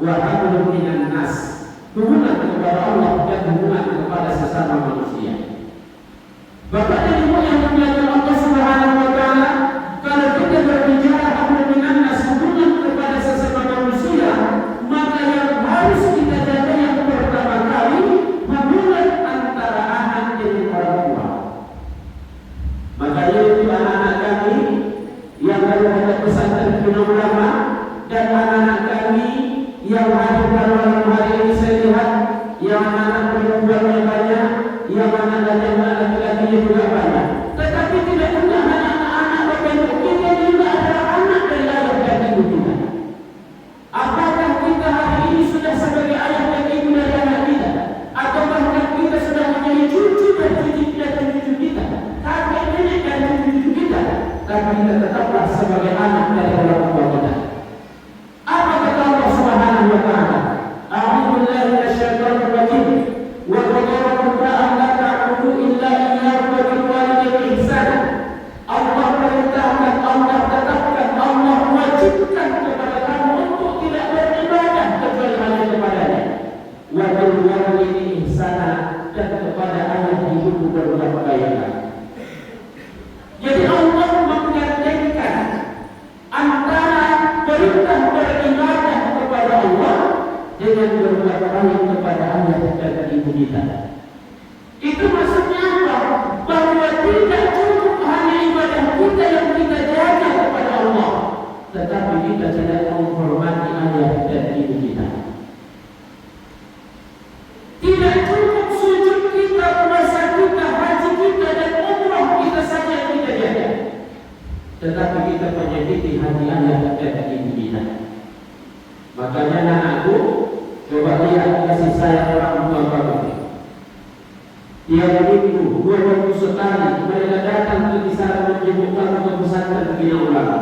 wa hablum minan nas, hubungan kepada Allah dan hubungan kepada sesama manusia. Bapak dan Ibu yang dimuliakan Allah Subhanahu wa taala, kalau kita berbicara hablum minan nas, hubungan kepada sesama manusia, maka yang harus kita jaga yang pertama kali hubungan antara anak dengan orang tua. Makanya itu anak-anak kami yang baru ada pesantren Bina Ulama dan anak-anak kami yang hadir pada malam hari ini, saya lihat yang anak-anak perempuannya banyak, yang anak-anak laki-lakinya juga banyak. Tetapi tidak juga hanya anak-anak Bapak Ibu, kita juga adalah anak dari ayah dan ibu kita. Apakah kita hari ini sudah sebagai ayah dan ibu dari anak kita? Atau bahkan kita sudah menjadi cucu dan cucu kita dan cucu kita, kakek nenek dan cucu kita, tapi kita tetaplah sebagai anak dari orang tua kita. Apa kata Allah Subhanahu wa taala? A'udzu billahi minasyaitonir rajim. Wa qala rabbuka alla ta'budu illa iyyahu wa bil walidayni ihsana. Allah perintahkan, Allah tetapkan, Allah wajibkan kepada kamu untuk tidak beribadah kecuali hanya kepada-Nya. Wa bil walidayni ihsana, dan kepada ayah ibu berbuat baiklah. Jadi Allah menggandengkan antara perintah beribadah kepada Allah dengan berbuat baik kepada ayah dan ibu kita. Itu maksudnya apa? Bahwa tidak cukup hanya ibadah kita yang kita jaga kepada Allah, tetapi kita tidak menghormati ayah dan ibu kita. Tidak cukup sujud kita, puasa kita, haji kita, dan umrah kita saja yang kita jaga, tetapi kita menyakiti hati ayah dan ibu kita. Makanya anakku, coba lihat kasih sayang orang tua kamu. Tiap minggu, 2 minggu sekali mereka datang ke kisaran menjemput kamu ke pesantren Bina Ulama.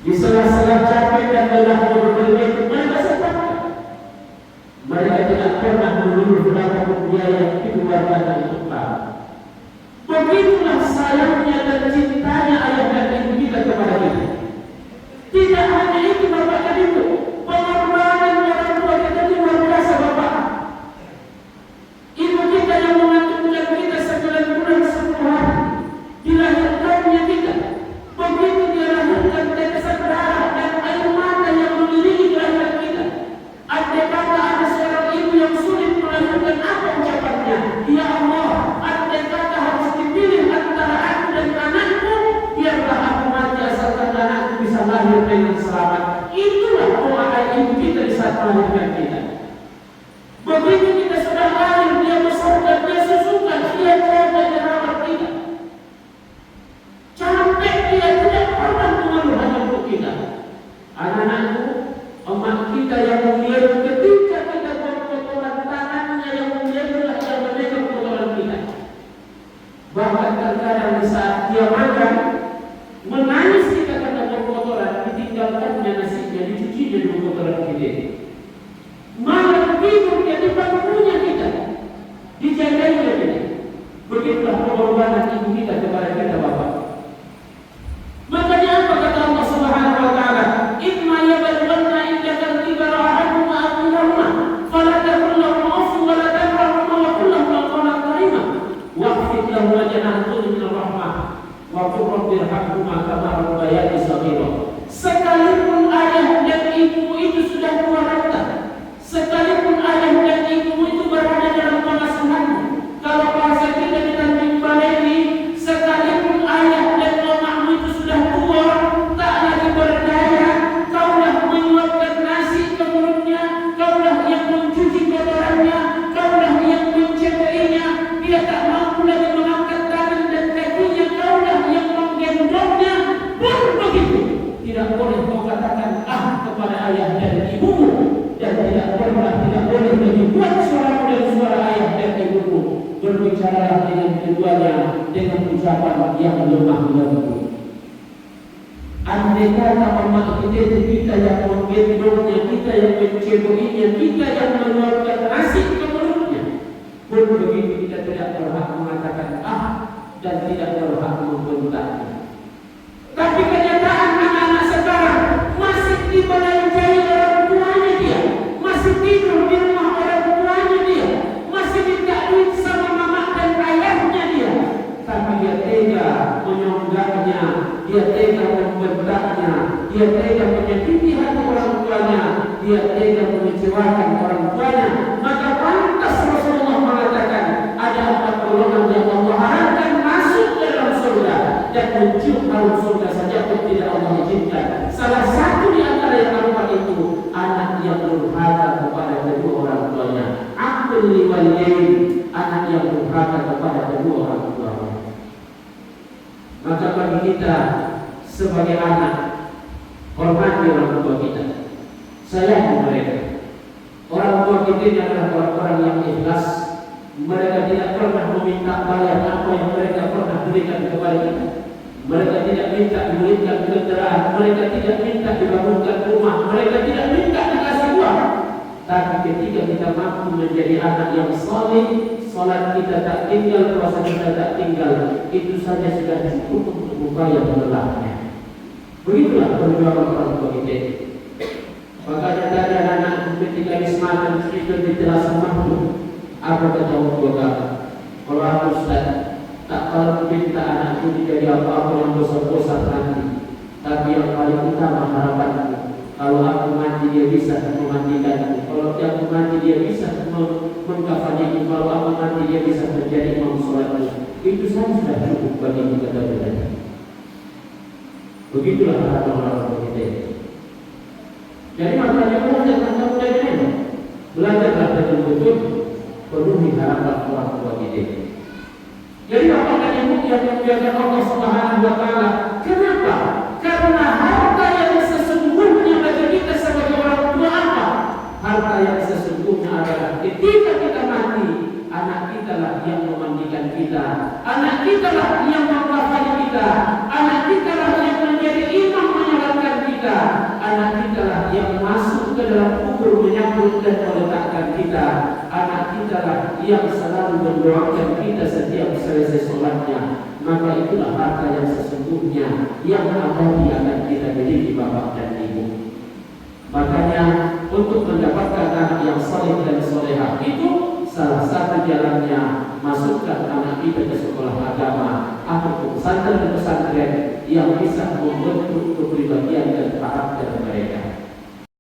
Di sela-sela capek dan lelah bekerja, mereka sepakat. Mereka tidak pernah mengeluh berapa biaya yang dikeluarkan untuk kamu. Begitulah sayangnya dan cintanya ayah dan ibu kita kepada kita. Tidak hanya itu Bapak dan Ibu, pengorbanan orang tua kita itu luar biasa Bapak. Ibu kita yang mengandungkan kita 9 bulan 10 hari, dilahirkannya kita. Begitu dia lahirkan tetesan darah dan air mata yang mengiringi kelahiran kita. Andai kata ada seorang ibu yang sulit melahirkan, apa ucapannya? Ya Allah, andai kata harus dipilih antara aku dan anakku, biarlah aku mati asalkan anakku bisa lahir dengan selamat. Itulah doa ibu kita di saat melahirkan kita. Begitu kita sudah lahir, dia besarkan, dia susukan, dia jaga dan rawat kita. Sampai dia tidak pernah mengeluh hanya untuk kita. Anak-anakku, emak kita yang mulia, ketika kita buat kotoran, tangannya yang mulia adalah yang memegang kotoran kita. Bahkan terkadang di saat dia makan, menangis kita karena kotoran, ditinggalkannya nasinya, dicucinya dengan kotoran kita. Malam tidur dia di bangkunya kita, dijagainya kita. Begitulah pengorbanan ibu kita kepada kita Bapak. Makanya apa kata Allah Subhanahu wa taala? Imma yablughanna indaka al-kibara ahaduhuma aw kilahuma fala taqul lahum uff wa la tanharhuma wa qul lahum qawlan karima waqfid lahum janaha dhulli min ar-rahmah wa qul rabbi irhamhuma kama rabbayani shaghira. Sekalipun ayah dan ibu itu sudah tua renta, sekalipun ayah dan ibu itu berada dalam pengasuhanmu, kalau bahasa kita di Tanjung Balai, sekalipun ayah dan mamamu itu sudah tua, tak lagi berdaya, kaulah menyuapkan nasi ke mulutnya, kaulah yang mencuci kotorannya, kaulah yang mencebainya, dia tak mampu lagi mengangkat tangan dan kakinya, kaulah yang menggendongnya. Pun begitu, tidak boleh kau katakan kepada ayah dan ibumu, dan tidak boleh dibuat suaramu dan suara ayah dan ibumu. Berbicara dengan keduanya dengan ucapan yang lemah lembut. Andai kata mama kita yang menggendongnya, kita yang menceboinya, kita yang menyuapkan nasi ke mulutnya, pun begitu kita tidak berhak mengatakan dan tidak berhak membentaknya. Tapi kenyataan anak-anak sekarang masih dibelanjai orang tua tuanya, dia tega mengecewakan orang tuanya, maka pantas Rasulullah mengatakan ada 4 golongan yang Allah harapkan masuk ke dalam surga dan mencium harum surga saja pun tidak Allah izinkan. Salah satu di antara yang 4 itu anak yang durhaka kepada kedua orang tuanya, aqil liwalidain, anak yang durhaka kepada kedua orang tuanya. Maka bagi kita sebagai anak, hormati orang tua kita, sayangi mereka. Orang tua kita adalah orang-orang yang ikhlas. Mereka tidak pernah meminta bayar apa yang mereka pernah berikan kepada kita. Mereka tidak minta diberikan kendaraan, mereka tidak minta dibangunkan rumah, mereka tidak minta dikasih uang. Tapi ketika kita mampu menjadi anak yang saleh, salat kita tak tinggal, puasa kita tak tinggal, itu saja sudah cukup untuk upaya melelahnya. Begitulah perjuangan orang tua kita. Makanya dari anak ketika disemakan itu diterasa mampu. Apa kata orang tua kamu? Kalau aku Ustaz, tak kalau minta anakku menjadi apa-apa yang bosan-bosan nanti. Tapi yang paling utama harapanku, kalau aku mati dia bisa memandikanku. Kalau aku mati dia bisa mengkafaniku. Kalau aku mati dia bisa menjadi imam sholatku. Itu saja sudah cukup bagi kita belajar. Begitulah harapan orang kita. Jadi makanya jangan kamu dari mana? Belajarlah betul-betul penuhi harapan orang tua kita. Jadi apakah ibu yang memuliakan Allah Subhanahu wa taala? Kenapa? Karena harta yang sesungguhnya bagi kita sebagai orang tua apa? Harta yang sesungguhnya adalah ketika kita mati, anak kita lah yang memandikan kita, anak kita lah yang mengkafani kita, anak kita lah yang menjadi imam menyolatkan kita, anak kita lah yang masuk ke dalam kubur menyambut dan meletakkan kita, anak kita lah yang selalu mendoakan kita setiap selesai sholatnya. Maka itulah harta yang sesungguhnya yang abadi akan kita miliki bapak dan ibu. Makanya untuk mendapatkan anak yang saleh dan solehah itu salah satu jalannya masukkan anak kita ke sekolah agama atau pesantren-pesantren yang bisa membentuk kepribadian dan karakter mereka.